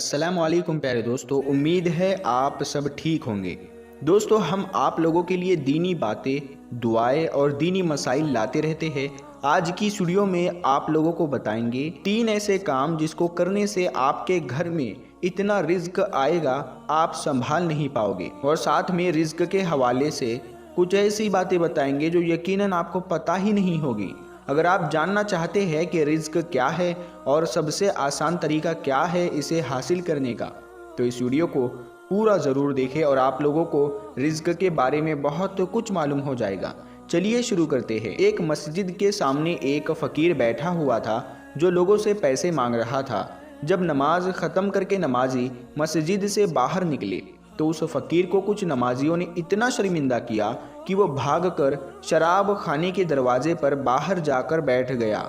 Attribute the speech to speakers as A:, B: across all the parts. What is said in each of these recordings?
A: السلام علیکم پیارے دوستو، امید ہے آپ سب ٹھیک ہوں گے۔ دوستو، ہم آپ لوگوں کے لیے دینی باتیں، دعائیں اور دینی مسائل لاتے رہتے ہیں۔ آج کی ویڈیو میں آپ لوگوں کو بتائیں گے 3 ایسے کام جس کو کرنے سے آپ کے گھر میں اتنا رزق آئے گا آپ سنبھال نہیں پاؤ گے، اور ساتھ میں رزق کے حوالے سے کچھ ایسی باتیں بتائیں گے جو یقیناً آپ کو پتہ ہی نہیں ہوگی۔ اگر آپ جاننا چاہتے ہیں کہ رزق کیا ہے اور سب سے آسان طریقہ کیا ہے اسے حاصل کرنے کا، تو اس ویڈیو کو پورا ضرور دیکھیں اور آپ لوگوں کو رزق کے بارے میں بہت کچھ معلوم ہو جائے گا۔ چلیے شروع کرتے ہیں۔ ایک مسجد کے سامنے ایک فقیر بیٹھا ہوا تھا جو لوگوں سے پیسے مانگ رہا تھا۔ جب نماز ختم کر کے نمازی مسجد سے باہر نکلے تو اس فقیر کو کچھ نمازیوں نے اتنا شرمندہ کیا کہ وہ بھاگ کر شراب خانے کے دروازے پر باہر جا کر بیٹھ گیا۔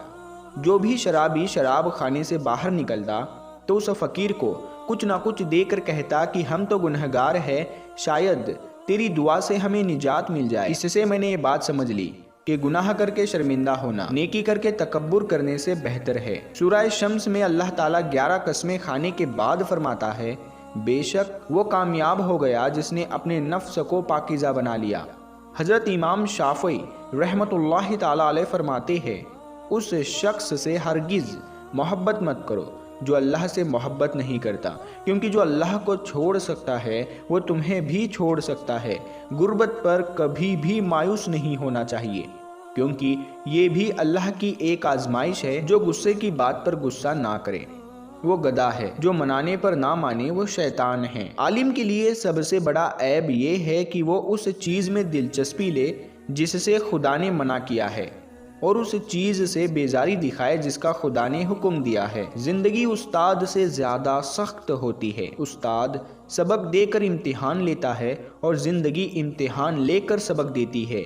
A: جو بھی شرابی شراب خانے سے باہر نکلتا تو اس فقیر کو کچھ نہ کچھ دے کر کہتا کہ ہم تو گنہگار ہیں، شاید تیری دعا سے ہمیں نجات مل جائے۔ اس سے میں نے یہ بات سمجھ لی کہ گناہ کر کے شرمندہ ہونا نیکی کر کے تکبر کرنے سے بہتر ہے۔ سورہ شمس میں اللہ تعالیٰ 11 قسمیں کھانے کے بعد فرماتا ہے، بے شک وہ کامیاب ہو گیا جس نے اپنے نفس کو پاکیزہ بنا لیا۔ حضرت امام شافعی رحمۃ اللہ تعالیٰ علیہ فرماتے ہیں، اس شخص سے ہرگز محبت مت کرو جو اللہ سے محبت نہیں کرتا، کیونکہ جو اللہ کو چھوڑ سکتا ہے وہ تمہیں بھی چھوڑ سکتا ہے۔ غربت پر کبھی بھی مایوس نہیں ہونا چاہیے، کیونکہ یہ بھی اللہ کی ایک آزمائش ہے۔ جو غصے کی بات پر غصہ نہ کرے وہ گدھا ہے، جو منانے پر نہ مانے وہ شیطان ہے۔ عالم کے لیے سب سے بڑا عیب یہ ہے کہ وہ اس چیز میں دلچسپی لے جس سے خدا نے منع کیا ہے، اور اس چیز سے بیزاری دکھائے جس کا خدا نے حکم دیا ہے۔ زندگی استاد سے زیادہ سخت ہوتی ہے۔ استاد سبق دے کر امتحان لیتا ہے اور زندگی امتحان لے کر سبق دیتی ہے۔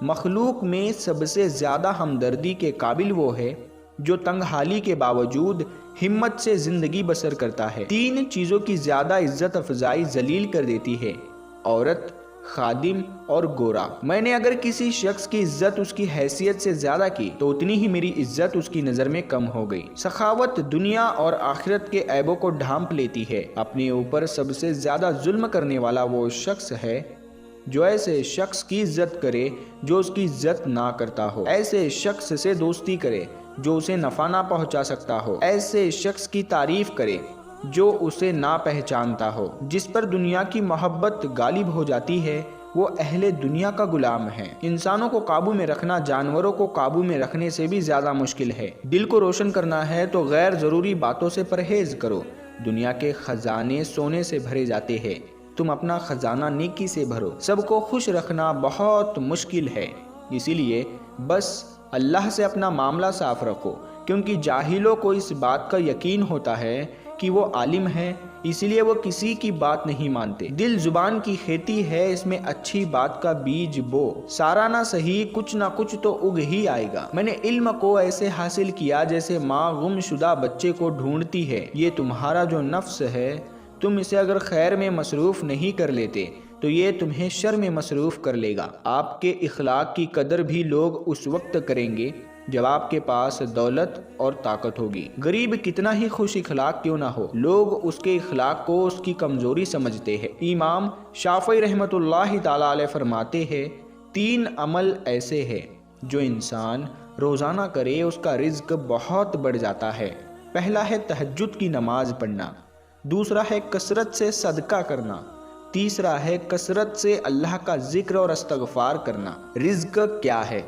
A: مخلوق میں سب سے زیادہ ہمدردی کے قابل وہ ہے جو تنگ حالی کے باوجود ہمت سے زندگی بسر کرتا ہے۔ 3 چیزوں کی زیادہ عزت افزائی ذلیل کر دیتی ہے: عورت، خادم اور گورا۔ میں نے اگر کسی شخص کی عزت اس کی حیثیت سے زیادہ کی تو اتنی ہی میری عزت اس کی نظر میں کم ہو گئی۔ سخاوت دنیا اور آخرت کے عیبوں کو ڈھانپ لیتی ہے۔ اپنے اوپر سب سے زیادہ ظلم کرنے والا وہ شخص ہے جو ایسے شخص کی عزت کرے جو اس کی عزت نہ کرتا ہو، ایسے شخص سے دوستی کرے جو اسے نفع نہ پہنچا سکتا ہو، ایسے شخص کی تعریف کرے جو اسے نہ پہچانتا ہو۔ جس پر دنیا کی محبت غالب ہو جاتی ہے وہ اہل دنیا کا غلام ہے۔ انسانوں کو قابو میں رکھنا جانوروں کو قابو میں رکھنے سے بھی زیادہ مشکل ہے۔ دل کو روشن کرنا ہے تو غیر ضروری باتوں سے پرہیز کرو۔ دنیا کے خزانے سونے سے بھرے جاتے ہیں، تم اپنا خزانہ نیکی سے بھرو۔ سب کو خوش رکھنا بہت مشکل ہے، اسی لیے بس اللہ سے اپنا معاملہ صاف رکھو، کیونکہ جاہلوں کو اس بات کا یقین ہوتا ہے کہ وہ عالم ہے، اسی لیے وہ کسی کی بات نہیں مانتے۔ دل زبان کی کھیتی ہے، اس میں اچھی بات کا بیج بو، سارا نہ صحیح کچھ نہ کچھ تو اگ ہی آئے گا۔ میں نے علم کو ایسے حاصل کیا جیسے ماں گم شدہ بچے کو ڈھونڈتی ہے۔ یہ تمہارا جو نفس ہے، تم اسے اگر خیر میں مصروف نہیں کر لیتے تو یہ تمہیں شر میں مصروف کر لے گا۔ آپ کے اخلاق کی قدر بھی لوگ اس وقت کریں گے جب آپ کے پاس دولت اور طاقت ہوگی۔ غریب کتنا ہی خوش اخلاق کیوں نہ ہو، لوگ اس کے اخلاق کو اس کی کمزوری سمجھتے ہیں۔ امام شافعی رحمۃ اللہ تعالیٰ علیہ فرماتے ہیں، 3 عمل ایسے ہیں جو انسان روزانہ کرے اس کا رزق بہت بڑھ جاتا ہے۔ پہلا ہے تہجد کی نماز پڑھنا، دوسرا ہے کثرت سے صدقہ کرنا، تیسرا ہے کثرت سے اللہ کا ذکر اور استغفار کرنا۔ رزق کیا ہے؟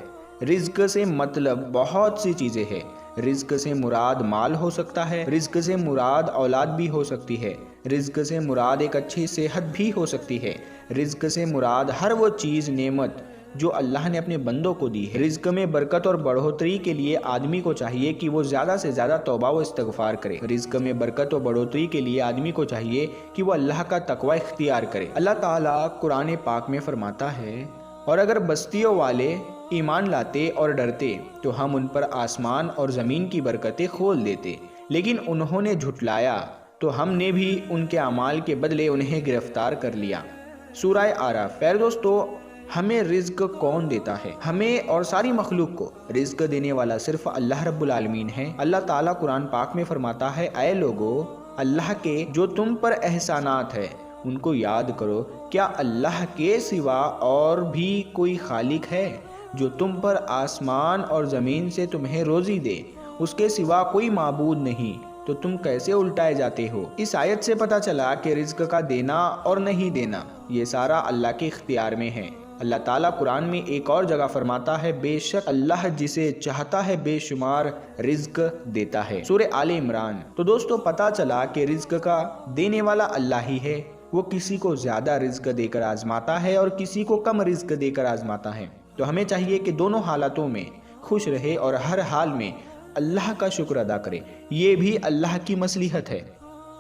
A: رزق سے مطلب بہت سی چیزیں ہیں۔ رزق سے مراد مال ہو سکتا ہے، رزق سے مراد اولاد بھی ہو سکتی ہے، رزق سے مراد ایک اچھی صحت بھی ہو سکتی ہے، رزق سے مراد ہر وہ چیز نعمت جو اللہ نے اپنے بندوں کو دی ہے۔ رزق میں برکت اور بڑھوتری کے لیے آدمی کو چاہیے کہ وہ زیادہ سے زیادہ توبہ و استغفار کرے۔ رزق میں برکت و بڑھوتری کے لیے آدمی کو چاہیے کہ وہ اللہ کا تقوی اختیار کرے۔ اللہ تعالیٰ قرآن پاک میں فرماتا ہے، اور اگر بستیوں والے ایمان لاتے اور ڈرتے تو ہم ان پر آسمان اور زمین کی برکتیں کھول دیتے، لیکن انہوں نے جھٹلایا تو ہم نے بھی ان کے اعمال کے بدلے انہیں گرفتار کر لیا۔ سورہ اعراف۔ پیارے دوستو، ہمیں رزق کون دیتا ہے؟ ہمیں اور ساری مخلوق کو رزق دینے والا صرف اللہ رب العالمین ہے۔ اللہ تعالیٰ قرآن پاک میں فرماتا ہے، اے لوگو اللہ کے جو تم پر احسانات ہے ان کو یاد کرو۔ کیا اللہ کے سوا اور بھی کوئی خالق ہے جو تم پر آسمان اور زمین سے تمہیں روزی دے؟ اس کے سوا کوئی معبود نہیں، تو تم کیسے الٹائے جاتے ہو؟ اس آیت سے پتہ چلا کہ رزق کا دینا اور نہیں دینا یہ سارا اللہ کے اختیار میں ہے۔ اللہ تعالیٰ قرآن میں ایک اور جگہ فرماتا ہے، بے شک اللہ جسے چاہتا ہے بے شمار رزق دیتا ہے، سورہ آل عمران۔ تو دوستو پتہ چلا کہ رزق کا دینے والا اللہ ہی ہے۔ وہ کسی کو زیادہ رزق دے کر آزماتا ہے اور کسی کو کم رزق دے کر آزماتا ہے۔ تو ہمیں چاہیے کہ دونوں حالتوں میں خوش رہے اور ہر حال میں اللہ کا شکر ادا کرے۔ یہ بھی اللہ کی مصلحت ہے،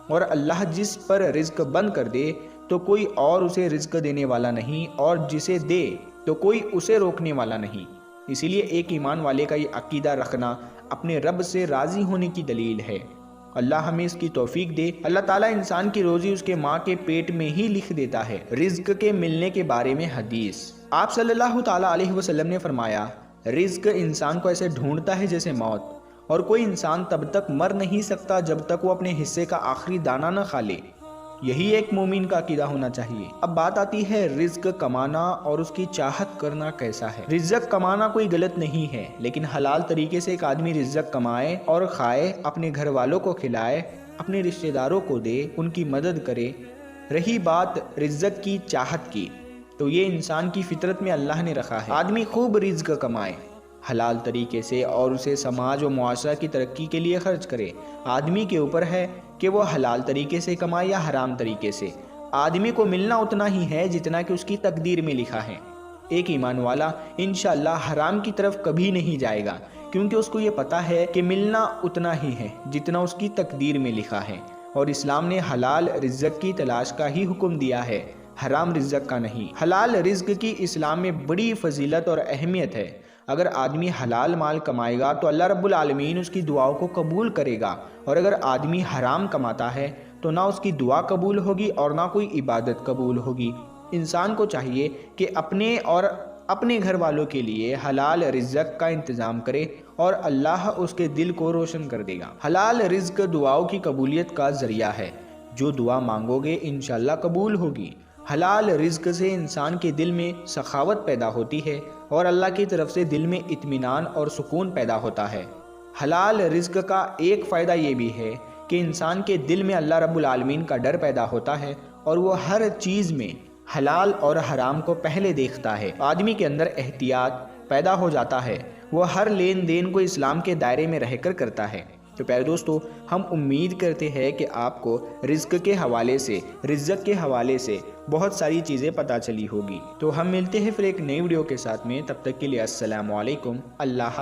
A: اور اللہ جس پر رزق بند کر دے تو کوئی اور اسے رزق دینے والا نہیں، اور جسے دے تو کوئی اسے روکنے والا نہیں۔ اسی لیے ایک ایمان والے کا یہ عقیدہ رکھنا اپنے رب سے راضی ہونے کی دلیل ہے۔ اللہ ہمیں اس کی توفیق دے۔ اللہ تعالیٰ انسان کی روزی اس کے ماں کے پیٹ میں ہی لکھ دیتا ہے۔ رزق کے ملنے کے بارے میں حدیث، آپ صلی اللہ تعالیٰ علیہ وسلم نے فرمایا، رزق انسان کو ایسے ڈھونڈتا ہے جیسے موت، اور کوئی انسان تب تک مر نہیں سکتا جب تک وہ اپنے حصے کا آخری دانہ نہ کھا لے۔ یہی ایک مومن کا عقیدہ ہونا چاہیے۔ اب بات آتی ہے رزق کمانا اور اس کی چاہت کرنا کیسا ہے۔ رزق کمانا کوئی غلط نہیں ہے، لیکن حلال طریقے سے ایک آدمی رزق کمائے اور کھائے، اپنے گھر والوں کو کھلائے، اپنے رشتہ داروں کو دے، ان کی مدد کرے۔ رہی بات رزق کی چاہت کی، تو یہ انسان کی فطرت میں اللہ نے رکھا ہے۔ آدمی خوب رزق کمائے حلال طریقے سے اور اسے سماج و معاشرہ کی ترقی کے لیے خرچ کرے۔ آدمی کے اوپر ہے کہ وہ حلال طریقے سے کمائے یا حرام طریقے سے۔ آدمی کو ملنا اتنا ہی ہے جتنا کہ اس کی تقدیر میں لکھا ہے۔ ایک ایمان والا انشاءاللہ حرام کی طرف کبھی نہیں جائے گا، کیونکہ اس کو یہ پتا ہے کہ ملنا اتنا ہی ہے جتنا اس کی تقدیر میں لکھا ہے، اور اسلام نے حلال رزق کی تلاش کا ہی حکم دیا ہے، حرام رزق کا نہیں۔ حلال رزق کی اسلام میں بڑی فضیلت اور اہمیت ہے۔ اگر آدمی حلال مال کمائے گا تو اللہ رب العالمین اس کی دعاؤں کو قبول کرے گا، اور اگر آدمی حرام کماتا ہے تو نہ اس کی دعا قبول ہوگی اور نہ کوئی عبادت قبول ہوگی۔ انسان کو چاہیے کہ اپنے اور اپنے گھر والوں کے لیے حلال رزق کا انتظام کرے، اور اللہ اس کے دل کو روشن کر دے گا۔ حلال رزق دعاؤں کی قبولیت کا ذریعہ ہے۔ جو دعا مانگو گے انشاءاللہ قبول ہوگی۔ حلال رزق سے انسان کے دل میں سخاوت پیدا ہوتی ہے، اور اللہ کی طرف سے دل میں اطمینان اور سکون پیدا ہوتا ہے۔ حلال رزق کا ایک فائدہ یہ بھی ہے کہ انسان کے دل میں اللہ رب العالمین کا ڈر پیدا ہوتا ہے، اور وہ ہر چیز میں حلال اور حرام کو پہلے دیکھتا ہے۔ آدمی کے اندر احتیاط پیدا ہو جاتا ہے، وہ ہر لین دین کو اسلام کے دائرے میں رہ کر کرتا ہے۔ تو پیارے دوستو، ہم امید کرتے ہیں کہ آپ کو رزق کے حوالے سے، رزق کے حوالے سے بہت ساری چیزیں پتہ چلی ہوگی۔ تو ہم ملتے ہیں پھر ایک نئی ویڈیو کے ساتھ میں، تب تک کے لیے السلام علیکم، اللہ